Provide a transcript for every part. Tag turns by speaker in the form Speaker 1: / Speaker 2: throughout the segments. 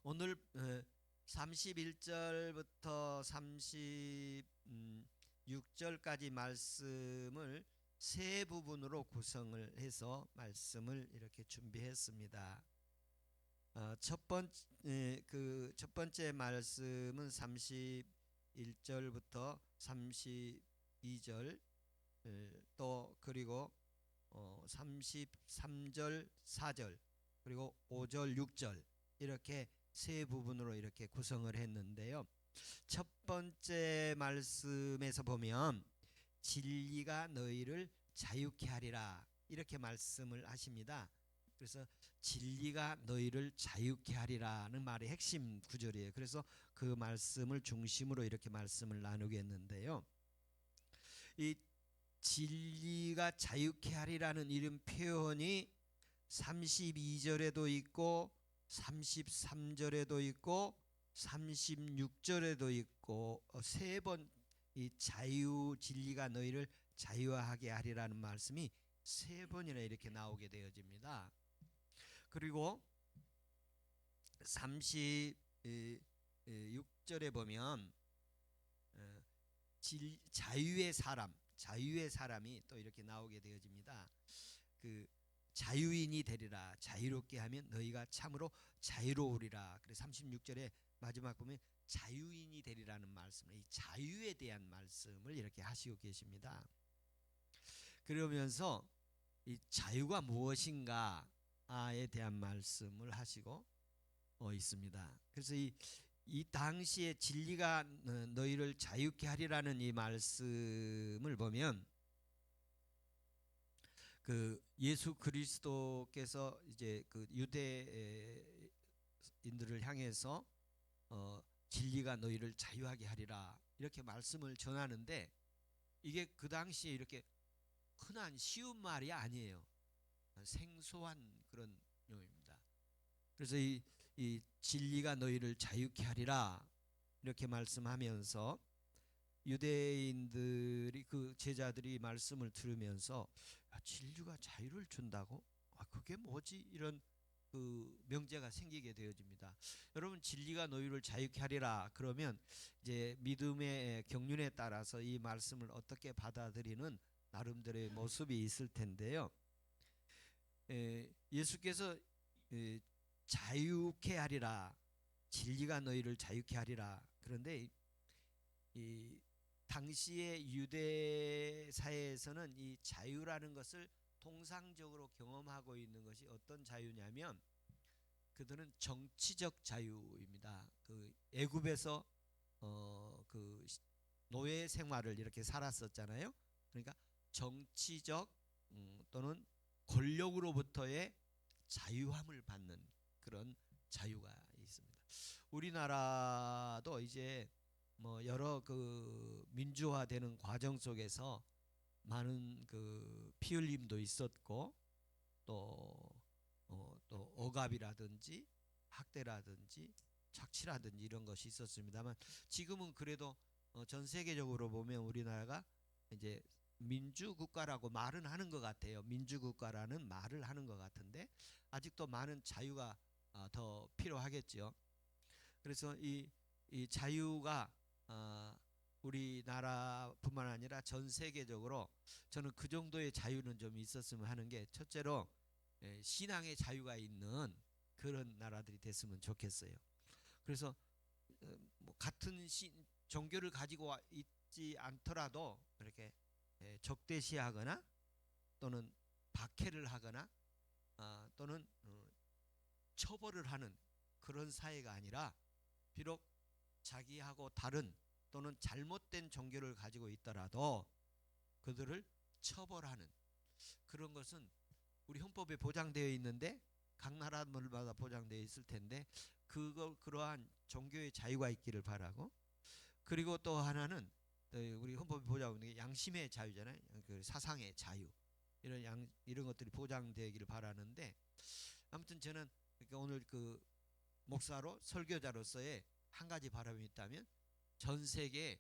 Speaker 1: 오늘 31절부터 36절까지 말씀을 세 부분으로 구성을 해서 말씀을 이렇게 준비했습니다. 첫 번째 말씀은 31절부터 32절 또 그리고 33절 4절 그리고 5절 6절 이렇게 세 부분으로 이렇게 구성을 했는데요. 첫 번째 말씀에서 보면 진리가 너희를 자유케 하리라 이렇게 말씀을 하십니다. 그래서 진리가 너희를 자유케 하리라는 말이 핵심 구절이에요. 그래서 그 말씀을 중심으로 이렇게 말씀을 나누겠는데요. 이 진리가 자유케 하리라는 이런 표현이 32절에도 있고 33절에도 있고 36절에도 있고 세 번 이 자유 진리가 너희를 자유하게 하리라는 말씀이 세 번이나 이렇게 나오게 되어집니다. 그리고 36절에 보면 자유의 사람이 또 이렇게 나오게 되어집니다. 그 자유인이 되리라 자유롭게 하면 너희가 참으로 자유로우리라. 그래서 36절에 마지막 보면 자유인이 되리라는 말씀을 이 자유에 대한 말씀을 이렇게 하시고 계십니다. 그러면서 이 자유가 무엇인가에 대한 말씀을 하시고 있습니다. 그래서 이 당시에 진리가 너희를 자유케 하리라는 이 말씀을 보면 그 예수 그리스도께서 이제 그 유대인들을 향해서 진리가 너희를 자유하게 하리라 이렇게 말씀을 전하는데 이게 그 당시에 이렇게 흔한 쉬운 말이 아니에요. 생소한 그런 내용입니다. 그래서 이 진리가 너희를 자유케 하리라 이렇게 말씀하면서 유대인들이 그 제자들이 말씀을 들으면서 진리가 자유를 준다고? 그게 뭐지? 이런 그 명제가 생기게 되어집니다. 여러분 진리가 너희를 자유케 하리라 그러면 이제 믿음의 경륜에 따라서 이 말씀을 어떻게 받아들이는 나름대로의 모습이 있을 텐데요. 예수께서 자유케 하리라 진리가 너희를 자유케 하리라 그런데 이 당시의 유대 사회에서는 이 자유라는 것을 통상적으로 경험하고 있는 것이 어떤 자유냐면 그들은 정치적 자유입니다. 그 애굽에서 그 노예 생활을 이렇게 살았었잖아요. 그러니까 정치적 또는 권력으로부터의 자유함을 받는 그런 자유가 있습니다. 우리나라도 이제 뭐 여러 그 민주화되는 과정 속에서 많은 그 피 흘림도 있었고 또 억압이라든지 학대라든지 착취라든지 이런 것이 있었습니다만 지금은 그래도 전 세계적으로 보면 우리나라가 이제 민주국가라고 말은 하는 것 같아요. 민주국가라는 말을 하는 것 같은데 아직도 많은 자유가 더 필요하겠죠. 그래서 이 자유가 우리나라뿐만 아니라 전 세계적으로 저는 그 정도의 자유는 좀 있었으면 하는 게 첫째로 신앙의 자유가 있는 그런 나라들이 됐으면 좋겠어요. 그래서 뭐 같은 종교를 가지고 있지 않더라도 이렇게 적대시하거나 또는 박해를 하거나 또는 처벌을 하는 그런 사회가 아니라 비록 자기하고 다른 또는 잘못된 종교를 가지고 있더라도 그들을 처벌하는 그런 것은 우리 헌법에 보장되어 있는데 각 나라마다 보장되어 있을 텐데 그러한 종교의 자유가 있기를 바라고 그리고 또 하나는 우리 헌법에 보장되는 게 양심의 자유잖아요. 그 사상의 자유 이런 것들이 보장되기를 바라는데 아무튼 저는 오늘 그 목사로 설교자로서의 한 가지 바람이 있다면 전 세계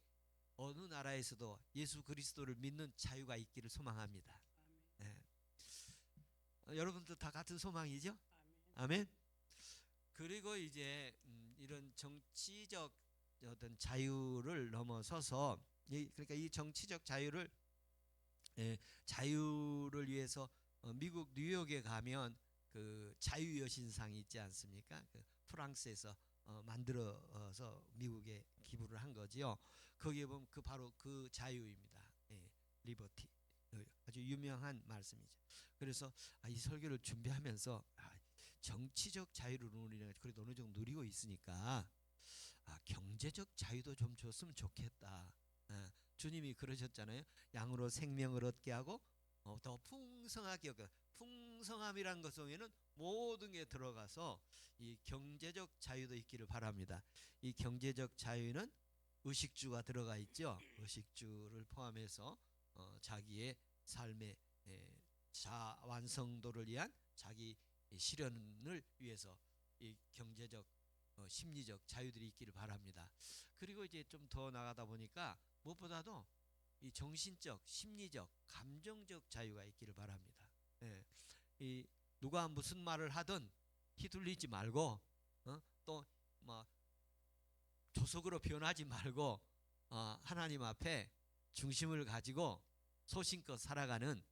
Speaker 1: 어느 나라에서도 예수 그리스도를 믿는 자유가 있기를 소망합니다. 네. 여러분도 다 같은 소망이죠? 아멘. 그리고 이제 이런 정치적 어떤 자유를 넘어서서 그러니까 이 정치적 자유를 위해서 미국 뉴욕에 가면 그 자유 여신상이 있지 않습니까? 그 프랑스에서 만들어서 미국에 기부를 한 거지요. 거기에 보면 그 바로 그 자유입니다. 리버티. 아주 유명한 말씀이죠. 그래서 이 설교를 준비하면서 정치적 자유를 우리는 그래도 어느 정도 누리고 있으니까 경제적 자유도 좀 줬으면 좋겠다. 주님이 그러셨잖아요. 양으로 생명을 얻게 하고 더 풍성하게 풍성함이란 것 속에는 모든 게 들어가서 이 경제적 자유도 있기를 바랍니다. 이 경제적 자유는 의식주가 들어가 있죠. 의식주를 포함해서 자기의 삶의 완성도를 위한 자기 실현을 위해서 이 경제적 심리적 자유들이 있기를 바랍니다. 그리고 이제 좀 더 나가다 보니까 무엇보다도 이 정신적, 심리적, 감정적 자유가 있기를 바랍니다. 이 누가 무슨 말을 하든 휘둘리지 말고 또 뭐 조속으로 변하지 말고 하나님 앞에 중심을 가지고 소신껏 살아가는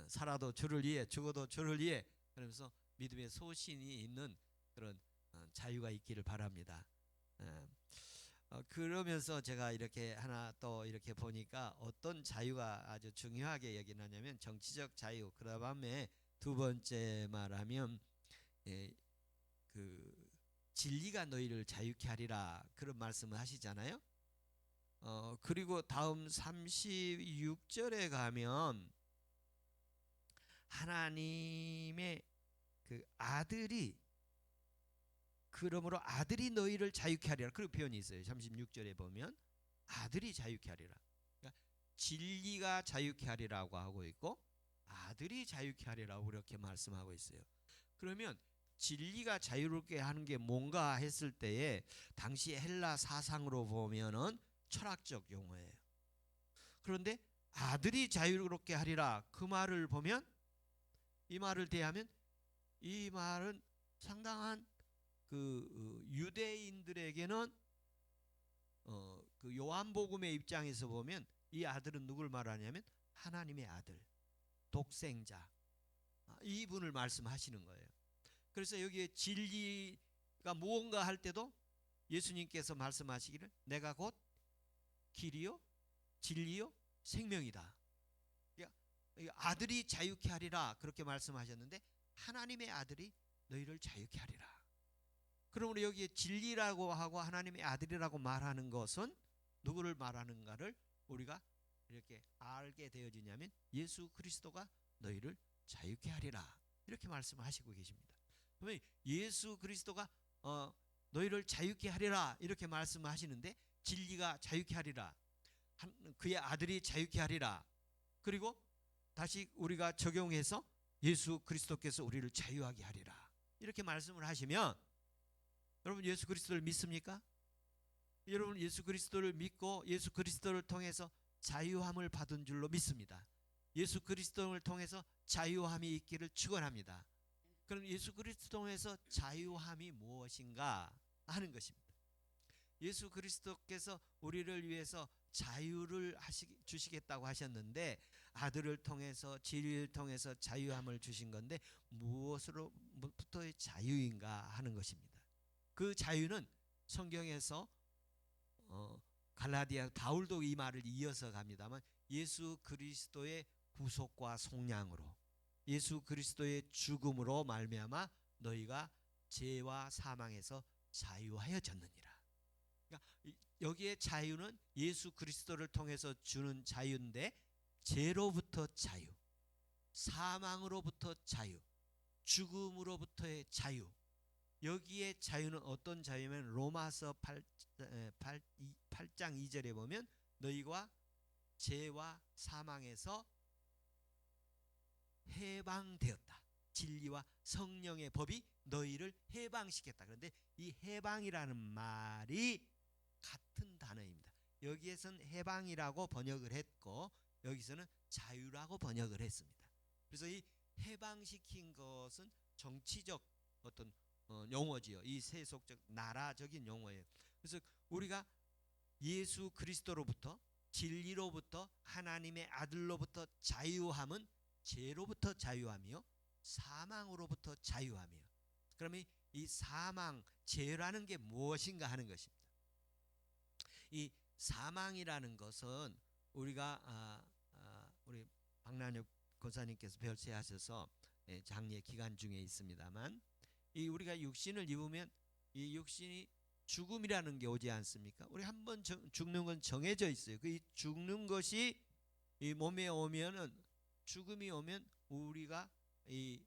Speaker 1: 살아도 주를 위해 죽어도 주를 위해 그러면서 믿음의 소신이 있는 그런 자유가 있기를 바랍니다. 그러면서 제가 이렇게 하나 또 이렇게 보니까 어떤 자유가 아주 중요하게 여기느냐면 정치적 자유. 그 다음에 두 번째 말하면 그 진리가 너희를 자유케 하리라 그런 말씀을 하시잖아요. 그리고 다음 36절에 가면 하나님의 그 아들이 그러므로 아들이 너희를 자유케 하리라 그런 표현이 있어요. 36절에 보면 아들이 자유케 하리라. 그러니까 진리가 자유케 하리라고 하고 있고 아들이 자유케 하리라고 그렇게 말씀하고 있어요. 그러면 진리가 자유롭게 하는 게 뭔가 했을 때에 당시 헬라 사상으로 보면은 철학적 용어예요. 그런데 아들이 자유롭게 하리라 그 말을 보면 이 말을 대하면 이 말은 상당한 그 유대인들에게는 그 요한복음의 입장에서 보면 이 아들은 누굴 말하냐면 하나님의 아들 독생자 이분을 말씀하시는 거예요. 그래서 여기에 진리가 무언가 할 때도 예수님께서 말씀하시기를 내가 곧 길이요 진리요 생명이다. 아들이 자유케 하리라 그렇게 말씀하셨는데 하나님의 아들이 너희를 자유케 하리라. 그러므로 여기에 진리라고 하고 하나님의 아들이라고 말하는 것은 누구를 말하는가를 우리가 이렇게 알게 되어지냐면 예수 그리스도가 너희를 자유케 하리라 이렇게 말씀하시고 계십니다. 그러면 예수 그리스도가 너희를 자유케 하리라 이렇게 말씀하시는데 진리가 자유케 하리라 그의 아들이 자유케 하리라 그리고 다시 우리가 적용해서 예수 그리스도께서 우리를 자유하게 하리라 이렇게 말씀을 하시면 여러분 예수 그리스도를 믿습니까? 여러분 예수 그리스도를 믿고 예수 그리스도를 통해서 자유함을 받은 줄로 믿습니다. 예수 그리스도를 통해서 자유함이 있기를 축원합니다. 그럼 예수 그리스도 통해서 자유함이 무엇인가 하는 것입니다. 예수 그리스도께서 우리를 위해서 자유를 주시겠다고 하셨는데 아들을 통해서 진리를 통해서 자유함을 주신 건데 무엇으로부터의 자유인가 하는 것입니다. 그 자유는 성경에서 갈라디아 바울도 이 말을 이어서 갑니다만 예수 그리스도의 구속과 속량으로 예수 그리스도의 죽음으로 말미암아 너희가 죄와 사망에서 자유하여졌느니라. 그러니까 여기에 자유는 예수 그리스도를 통해서 주는 자유인데 죄로부터 자유, 사망으로부터 자유, 죽음으로부터의 자유. 여기에 자유는 어떤 자유면 로마서 8장 2절에 보면 너희가 죄와 사망에서 해방되었다. 진리와 성령의 법이 너희를 해방시켰다. 그런데 이 해방이라는 말이 같은 단어입니다. 여기에서는 해방이라고 번역을 했고 여기서는 자유라고 번역을 했습니다. 그래서 이 해방시킨 것은 정치적 어떤 용어지요. 이 세속적 나라적인 용어예요. 그래서 우리가 예수 그리스도로부터, 진리로부터, 하나님의 아들로부터 자유함은 죄로부터 자유함이요, 사망으로부터 자유함이요. 그러면 이 사망, 죄라는 게 무엇인가 하는 것입니다. 이 사망이라는 것은 우리가 우리 박난혁 권사님께서 별세하셔서 장례 기간 중에 있습니다만, 이 우리가 육신을 입으면 이 육신이 죽음이라는 게 오지 않습니까? 우리 한번 죽는 건 정해져 있어요. 그 죽는 것이 이 몸에 오면은, 죽음이 오면 우리가 이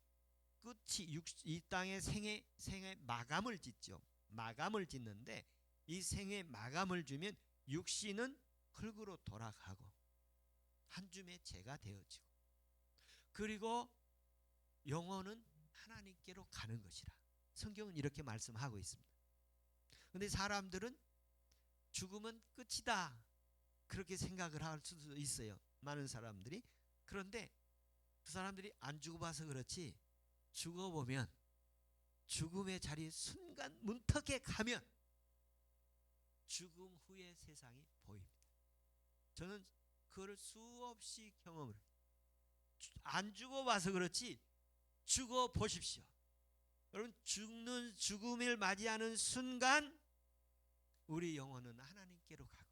Speaker 1: 끝이 이 땅의 생의 마감을 짓죠. 마감을 짓는데, 이 생의 마감을 주면 육신은 흙으로 돌아가고 한 줌의 재가 되어지고, 그리고 영혼은 하나님께로 가는 것이라 성경은 이렇게 말씀하고 있습니다. 그런데 사람들은 죽음은 끝이다 그렇게 생각을 할 수도 있어요, 많은 사람들이. 그런데 그 사람들이 안 죽어봐서 그렇지, 죽어보면 죽음의 자리 순간 문턱에 가면 죽음 후의 세상이 보입니다. 저는 그걸 수없이 경험을, 안 죽어봐서 그렇지 죽어보십시오. 여러분, 죽음을 맞이하는 순간 우리 영혼은 하나님께로 가고,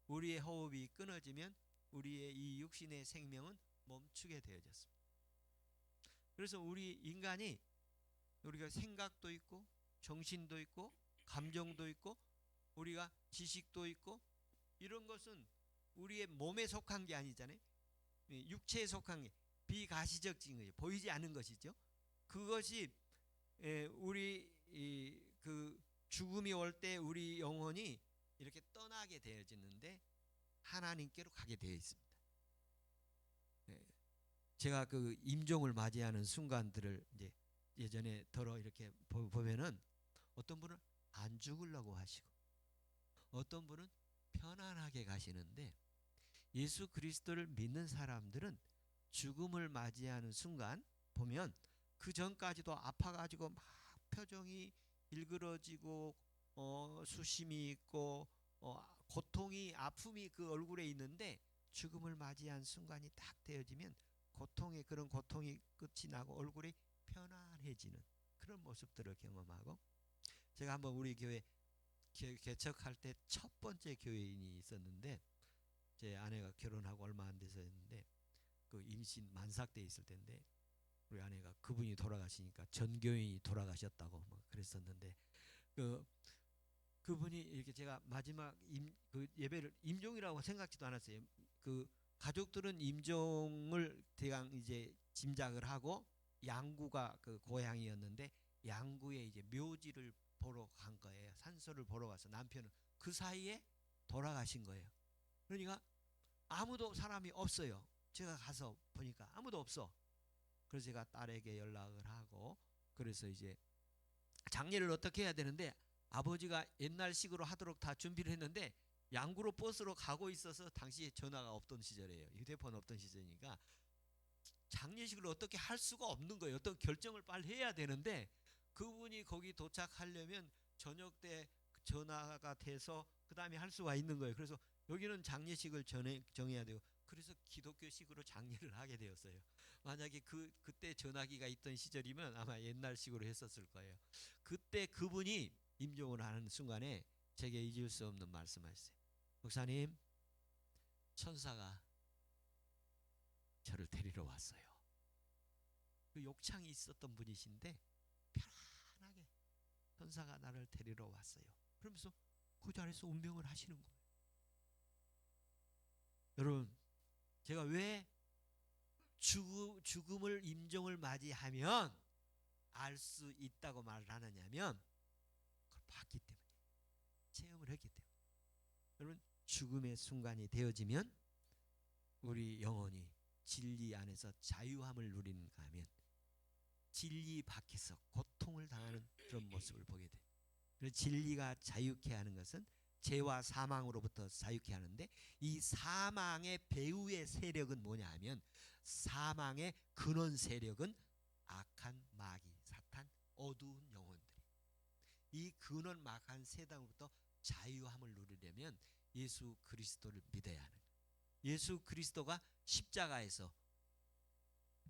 Speaker 1: 우리의 호흡이 끊어지면 우리의 이 육신의 생명은 멈추게 되어졌습니다. 그래서 우리 인간이, 우리가 생각도 있고 정신도 있고 감정도 있고 우리가 지식도 있고, 이런 것은 우리의 몸에 속한 게 아니잖아요. 육체에 속한 게 비가시적인 거예요. 보이지 않는 것이죠. 그것이 우리 그 죽음이 올 때 우리 영혼이 이렇게 떠나게 되어지는데 하나님께로 가게 되어 있습니다. 제가 그 임종을 맞이하는 순간들을 이제 예전에 들어 이렇게 보면은, 어떤 분은 안 죽으려고 하시고 어떤 분은 편안하게 가시는데, 예수 그리스도를 믿는 사람들은 죽음을 맞이하는 순간 보면 그 전까지도 아파가지고 막 표정이 일그러지고 수심이 있고 고통이, 아픔이 그 얼굴에 있는데, 죽음을 맞이한 순간이 딱 되어지면 그런 고통이 끝이 나고 얼굴이 편안해지는 그런 모습들을 경험하고, 제가 한번 우리 교회 개척할 때 첫 번째 교회인이 있었는데, 제 아내가 결혼하고 얼마 안 돼서였는데, 그 임신 만삭 때 있을 텐데, 우리 아내가 그분이 돌아가시니까 전교인이 돌아가셨다고 뭐 그랬었는데, 그분이 이렇게, 제가 마지막 그 예배를 임종이라고 생각지도 않았어요. 그 가족들은 임종을 대강 이제 짐작을 하고, 양구가 그 고향이었는데 양구에 이제 묘지를 보러 간 거예요. 산소를 보러 가서 남편은 그 사이에 돌아가신 거예요. 그러니까 아무도 사람이 없어요. 제가 가서 보니까 아무도 없어. 그래서 제가 딸에게 연락을 하고, 그래서 이제 장례를 어떻게 해야 되는데, 아버지가 옛날식으로 하도록 다 준비를 했는데 양구로 버스로 가고 있어서, 당시에 전화가 없던 시절이에요. 휴대폰 없던 시절이니까 장례식을 어떻게 할 수가 없는 거예요. 어떤 결정을 빨리 해야 되는데, 그분이 거기 도착하려면 저녁 때 전화가 돼서 그 다음에 할 수가 있는 거예요. 그래서 여기는 장례식을 정해야 되고, 그래서 기독교식으로 장례를 하게 되었어요. 만약에 그때 전화기가 있던 시절이면 아마 옛날식으로 했었을 거예요. 그때 그분이 임종을 하는 순간에 제게 잊을 수 없는 말씀하셨어요. 목사님, 천사가 저를 데리러 왔어요. 그 욕창이 있었던 분이신데 편안하게 천사가 나를 데리러 왔어요. 그러면서 그 자리에서 운명을 하시는 거예요. 여러분, 제가 왜 죽음을, 임종을 맞이하면 알 수 있다고 말을 하느냐면, 그걸 봤기 때문에, 체험을 했기 때문에. 여러분, 죽음의 순간이 되어지면 우리 영혼이 진리 안에서 자유함을 누리는가 하면 진리 밖에서 고통을 당하는 그런 모습을 보게 돼요. 그래서 진리가 자유케 하는 것은 죄와 사망으로부터 자유케 하는데, 이 사망의 배후의 세력은 뭐냐 하면, 사망의 근원 세력은 악한 마귀 사탄 어두운 영혼들이 이 근원 막한 세상으로부터 자유함을 누리려면 예수 그리스도를 믿어야 하는 거예요. 예수 그리스도가 십자가에서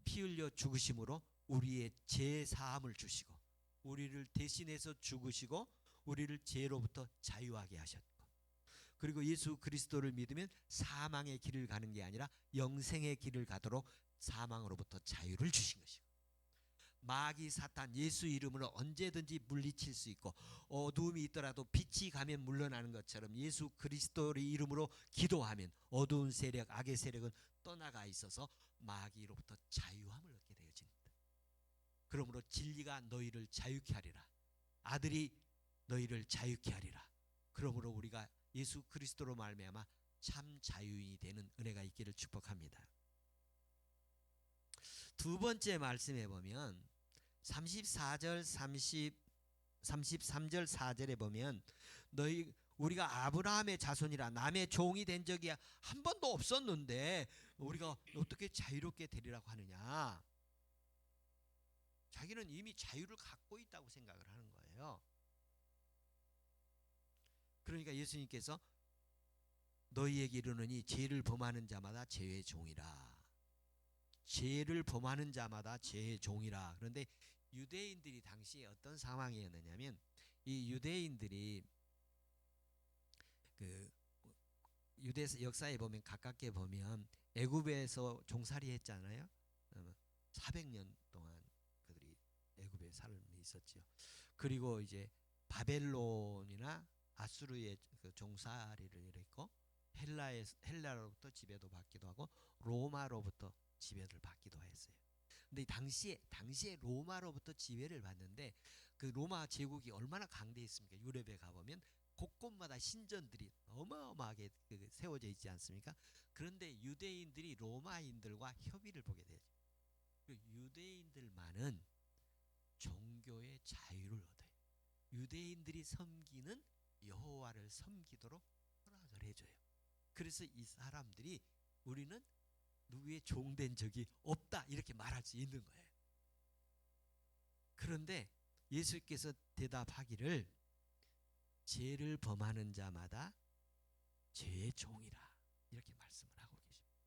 Speaker 1: 피 흘려 죽으심으로 우리의 죄 사함을 주시고 우리를 대신해서 죽으시고 우리를 죄로부터 자유하게 하셨고, 그리고 예수 그리스도를 믿으면 사망의 길을 가는 게 아니라 영생의 길을 가도록 사망으로부터 자유를 주신 것이고, 마귀 사탄 예수 이름으로 언제든지 물리칠 수 있고 어두움이 있더라도 빛이 가면 물러나는 것처럼 예수 그리스도의 이름으로 기도하면 어두운 세력, 악의 세력은 떠나가 있어서 마귀로부터 자유함을 얻게 되어진다. 그러므로 진리가 너희를 자유케 하리라. 아들이 너희를 자유케 하리라. 그러므로 우리가 예수 그리스도로 말미암아 참 자유인이 되는 은혜가 있기를 축복합니다. 두 번째 말씀에 보면 34절 33절 4절에 보면 우리가 아브라함의 자손이라 남의 종이 된 적이 한 번도 없었는데 우리가 어떻게 자유롭게 되리라고 하느냐. 자기는 이미 자유를 갖고 있다고 생각을 하는 거예요. 그러니까 예수님께서 너희에게 이르노니 죄를 범하는 자마다 죄의 종이라. 죄를 범하는 자마다 죄의 종이라. 그런데 유대인들이 당시에 어떤 상황이었느냐면 이 유대인들이 그 유대 역사에 보면 가깝게 보면 애굽에서 종살이 했잖아요. 400년 동안 그들이 애굽에 삶이 있었죠. 그리고 이제 바벨론이나 아수르의 그 종살이를 했고 헬라로부터 지배도 받기도 하고 로마로부터 지배를 받기도 했어요. 근데 당시에 로마로부터 지배를 받는데 그 로마 제국이 얼마나 강대했습니까? 유럽에 가보면 곳곳마다 신전들이 어마어마하게 세워져 있지 않습니까? 그런데 유대인들이 로마인들과 협의를 보게 되죠. 유대인들만은 종교의 자유를 얻어요. 유대인들이 섬기는 여호와를 섬기도록 허락을 해줘요. 그래서 이 사람들이 우리는 누구의 종된 적이 없다 이렇게 말할 수 있는 거예요. 그런데 예수께서 대답하기를 죄를 범하는 자마다 죄의 종이라 이렇게 말씀을 하고 계십니다.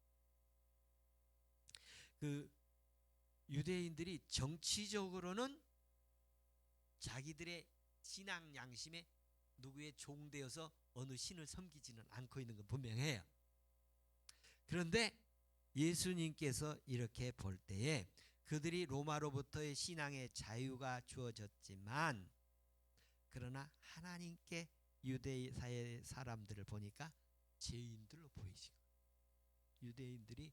Speaker 1: 그 유대인들이 정치적으로는 자기들의 신앙 양심에 누구의 종되어서 어느 신을 섬기지는 않고 있는 건 분명해요. 그런데 예수님께서 이렇게 볼 때에 그들이 로마로부터의 신앙의 자유가 주어졌지만 그러나 하나님께 유대사의 사람들을 보니까 죄인들로 보이시고 유대인들이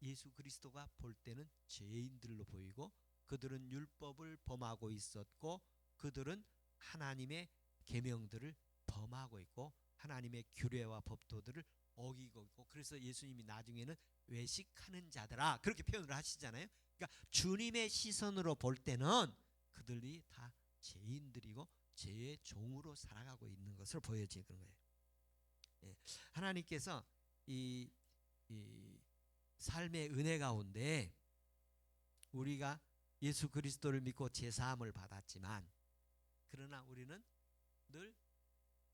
Speaker 1: 예수 그리스도가 볼 때는 죄인들로 보이고 그들은 율법을 범하고 있었고 그들은 하나님의 계명들을 범하고 있고 하나님의 규례와 법도들을 어기고 있고 그래서 예수님이 나중에는 외식하는 자들아 그렇게 표현을 하시잖아요. 그러니까 주님의 시선으로 볼 때는 그들이 다 죄인들이고 죄의 종으로 살아가고 있는 것을 보여지는 거예요. 예. 하나님께서 이 삶의 은혜 가운데 우리가 예수 그리스도를 믿고 제사함을 받았지만 그러나 우리는 늘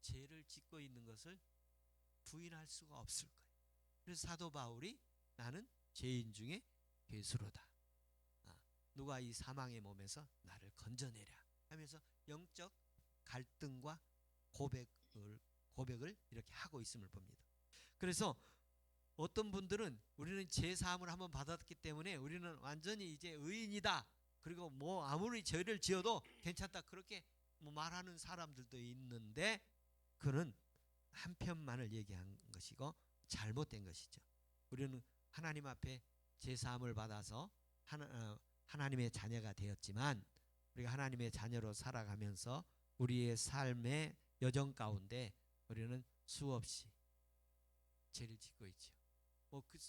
Speaker 1: 죄를 짓고 있는 것을 부인할 수가 없을 거예요. 그래서 사도 바울이 나는 죄인 중에 괴수로다. 누가 이 사망의 몸에서 나를 건져내랴 하면서 영적 갈등과 고백을 이렇게 하고 있음을 봅니다. 그래서 어떤 분들은 우리는 죄 사함을 한번 받았기 때문에 우리는 완전히 이제 의인이다. 그리고 뭐 아무리 죄를 지어도 괜찮다. 그렇게 뭐 말하는 사람들도 있는데 그는 한편만을 얘기한 것이고 잘못된 것이죠. 우리는 하나님 앞에 죄 사함을 받아서 하나님의 자녀가 되었지만 우리가 하나님의 자녀로 살아가면서 우리의 삶의 여정 가운데 우리는 수없이 죄를 짓고 있죠.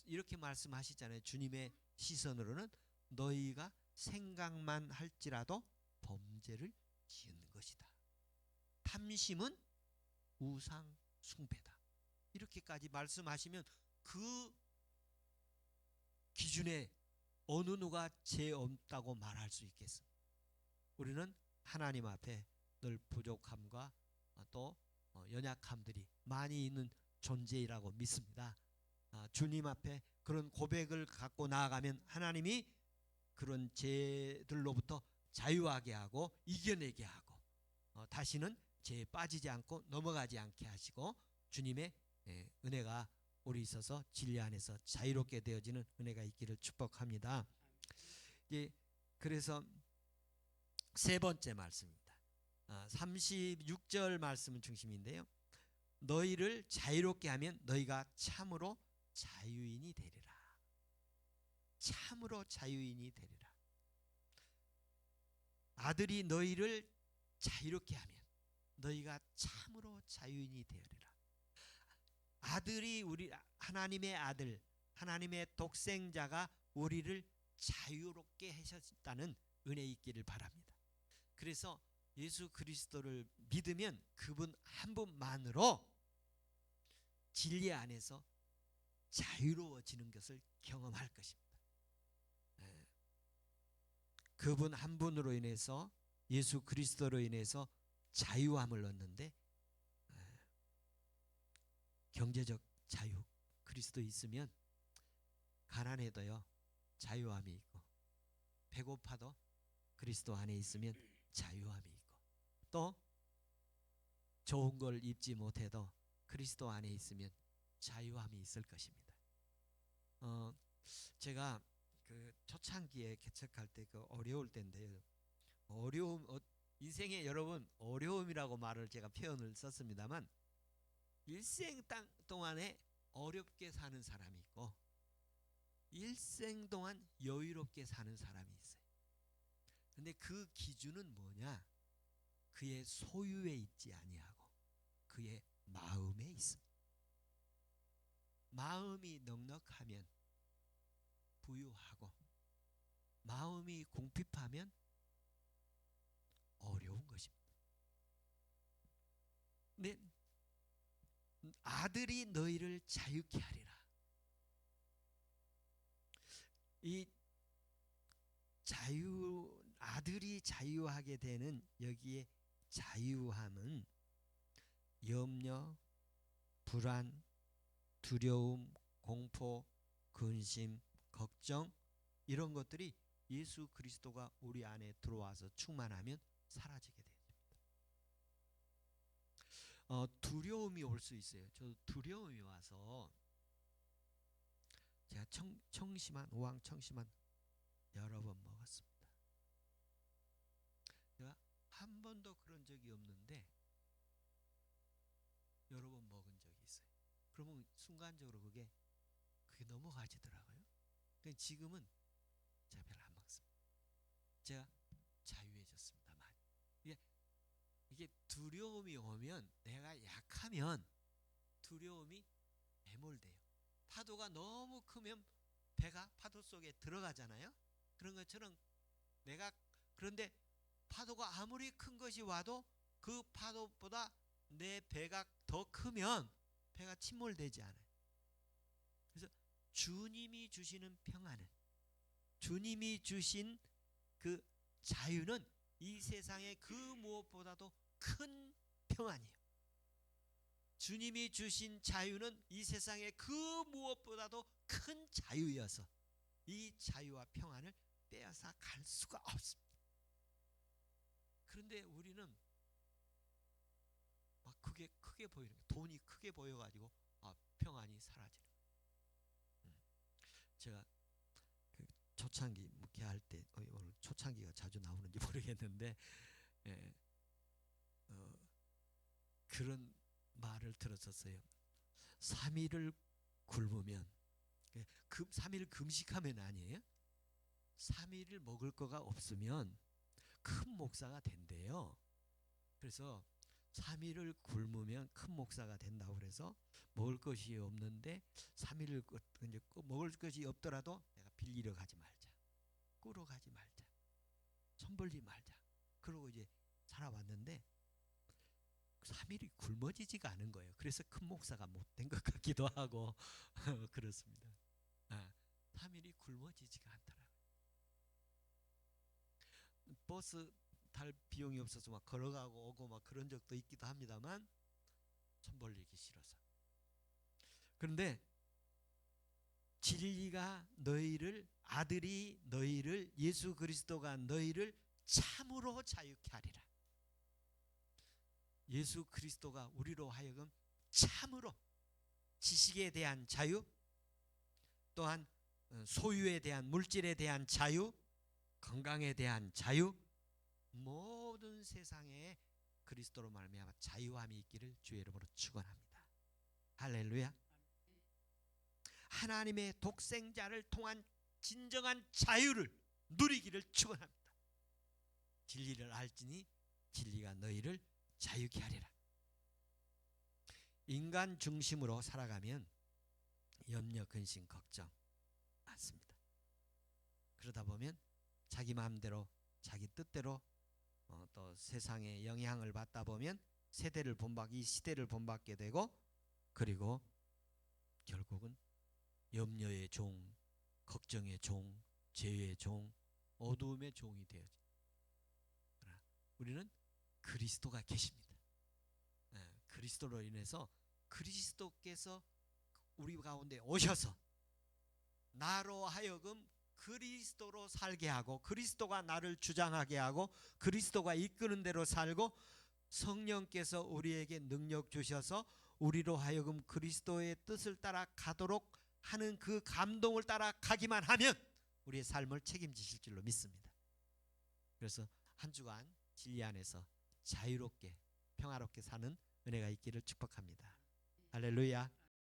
Speaker 1: 이렇게 말씀하시잖아요. 주님의 시선으로는 너희가 생각만 할지라도 범죄를 지은 것이다. 탐심은 우상 숭배다. 이렇게까지 말씀하시면 그 기준에 어느 누가 죄 없다고 말할 수 있겠습니까? 우리는 하나님 앞에 늘 부족함과 또 연약함들이 많이 있는 존재이라고 믿습니다. 주님 앞에 그런 고백을 갖고 나아가면 하나님이 그런 죄들로부터 자유하게 하고 이겨내게 하고 다시는 죄에 빠지지 않고 넘어가지 않게 하시고 주님의 은혜가 우리 있어서 진리 안에서 자유롭게 되어지는 은혜가 있기를 축복합니다. 그래서 세 번째 말씀입니다. 36절 말씀은 중심인데요. 너희를 자유롭게 하면 너희가 참으로 자유인이 되리라. 참으로 자유인이 되리라. 아들이 너희를 자유롭게 하면 너희가 참으로 자유인이 되리라. 아들이 우리 하나님의 아들, 하나님의 독생자가 우리를 자유롭게 하셨다는 은혜 있기를 바랍니다. 그래서 예수 그리스도를 믿으면 그분 한 분만으로 진리 안에서 자유로워지는 것을 경험할 것입니다. 그분 한 분으로 인해서 예수 그리스도로 인해서 자유함을 얻는데 경제적 자유 그리스도 있으면 가난해도요 자유함이 있고 배고파도 그리스도 안에 있으면 자유함이 있고 또 좋은 걸 입지 못해도 그리스도 안에 있으면 자유함이 있을 것입니다. 제가 그 초창기에 개척할 때 그 어려울 때인데요. 어려움 인생에 여러분 어려움이라고 말을 제가 표현을 썼습니다만 일생 동안에 어렵게 사는 사람이 있고 일생 동안 여유롭게 사는 사람이 있어요. 근데 그 기준은 뭐냐? 그의 소유에 있지 아니하고 그의 마음에 있습니다. 마음이 넉넉하면 부유하고 마음이 궁핍하면 어려운 것입니다. 근데 아들이 너희를 자유케 하리라. 이 아들이 자유하게 되는 여기에 자유함은 염려, 불안, 두려움, 공포, 근심, 걱정 이런 것들이 예수 그리스도가 우리 안에 들어와서 충만하면 사라지게 됩니다. 두려움이 올 수 있어요. 저도 두려움이 와서 제가 우황청심환 여러 번 먹었습니다. 제가 한 번도 그런 적이 없는데 여러 번 먹은 적이 있어요. 그러면 순간적으로 그게 넘어가지더라고요. 그러니까 지금은 제가 별로 안 먹습니다. 제가 자유해졌습니다. 이게 두려움이 오면 내가 약하면 두려움이 매몰돼요. 파도가 너무 크면 배가 파도 속에 들어가잖아요. 그런 것처럼 그런데 파도가 아무리 큰 것이 와도 그 파도보다 내 배가 더 크면 배가 침몰되지 않아요. 그래서 주님이 주시는 평안은 주님이 주신 그 자유는 이 세상의 그 무엇보다도 큰 평안이에요. 주님이 주신 자유는 이 세상의 그 무엇보다도 큰 자유여서 이 자유와 평안을 빼앗아 갈 수가 없습니다. 그런데 우리는 막 크게 보이는 돈이 크게 보여가지고 평안이 사라지는 거예요. 제가 그 초창기 목회할 때 오늘 초창기가 자주 나오는지 모르겠는데 그런 말을 들었었어요. 3일을 굶으면 3일 금식하면 아니에요. 3일을 먹을 거가 없으면 큰 목사가 된대요. 그래서 3일을 굶으면 큰 목사가 된다고 그래서 먹을 것이 없는데 3일을 이제 먹을 것이 없더라도 내가 빌리러 가지 말자, 꾸러 가지 말자, 손 벌지 말자. 그러고 이제 살아왔는데 3일이 굶어지지가 않은 거예요. 그래서 큰 목사가 못 된 것 같기도 하고 그렇습니다. 3일이 굶어지지가 않더라고요. 버스 탈 비용이 없어서 막 걸어가고 오고 막 그런 적도 있기도 합니다만 손 벌리기 싫어서. 그런데 진리가 너희를, 아들이 너희를, 예수 그리스도가 너희를 참으로 자유케 하리라. 예수 그리스도가 우리로 하여금 참으로 지식에 대한 자유, 또한 소유에 대한, 물질에 대한 자유, 건강에 대한 자유, 모든 세상에 그리스도로 말미암아 자유함이 있기를 주의 이름으로 축원합니다. 할렐루야. 하나님의 독생자를 통한 진정한 자유를 누리기를 축원합니다. 진리를 알지니 진리가 너희를 자유케 하리라. 인간 중심으로 살아가면 염려, 근심, 걱정 많습니다. 그러다 보면 자기 마음대로, 자기 뜻대로 또 세상의 영향을 받다 보면 이 시대를 본받게 되고, 그리고 결국은 염려의 종, 걱정의 종, 죄의 종, 어두움의 종이 되어집니다. 그러나 우리는 그리스도가 계십니다. 그리스도로 인해서 그리스도께서 우리 가운데 오셔서 나로 하여금 그리스도로 살게 하고, 그리스도가 나를 주장하게 하고, 그리스도가 이끄는 대로 살고, 성령께서 우리에게 능력 주셔서 우리로 하여금 그리스도의 뜻을 따라 가도록 하는 그 감동을 따라 가기만 하면 우리의 삶을 책임지실 줄로 믿습니다. 그래서 한 주간 진리 안에서 자유롭게 평화롭게 사는 은혜가 있기를 축복합니다. 할렐루야.